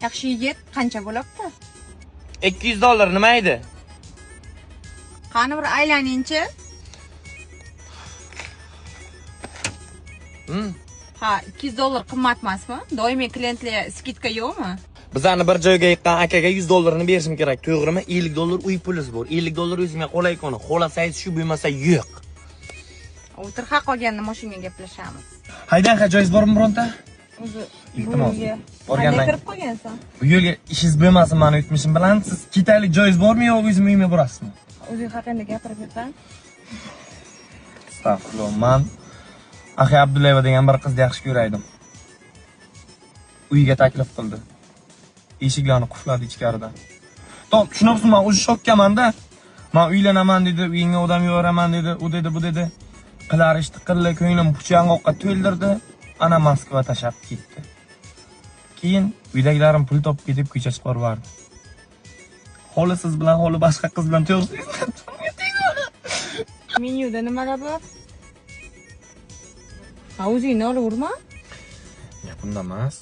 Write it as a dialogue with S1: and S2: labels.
S1: Yaxshi yigit qancha bo'libdi?
S2: $200 nima edi?
S1: Qani bir aylaningchi. Ha, $200 qimmat emasmi? Doimiy klientlarga skidka yo'qmi?
S2: Bizlarni bir joyga yiqqan akaga $100 berishim kerak, to'g'rimi? $50 uy puliz bor. $50 o'zimga qolay koni. Xohlasangiz shu bo'lmasa yo'q.
S1: O'tirqa qolganda mashinaga gaplashamiz.
S2: Haydan joyingiz bormi bironta?
S1: O'zi
S2: Iltimos.
S1: Borgandan kirib qolgansan.
S2: Bu yo'lga ishingiz bo'lmasin, meni o'tmishim bilan siz ketaylik joyingiz bormi yo o'zim uyimga borasizmi?
S1: O'zing haqingda gapirib yursang.
S2: Astag'firullah. Men Axi Abdullayeva degan bir qizni yaxshi ko'raydim. Uyiga taklif qildi. Eshiklarni qulfladi ichkaridan. To'p, shunaqasi men o'zi shokkaman-da. Men uylanaman dedi, uyingga odam yuboraman dedi, u dedi, bu dedi. Qilar ishni qildi, ko'nglim puchang'oqqa to'ldirdi. Ana Moskva tashab ketdi. Keyin uydagilarim pul topib ketib ko'cha chiqarib yubordi. Holi siz bilan holi boshqa qiz bilan to'g'risiz.
S1: Menyuda nimalar bor? Ha, o'zingni olib urma.
S2: Gapimda emas.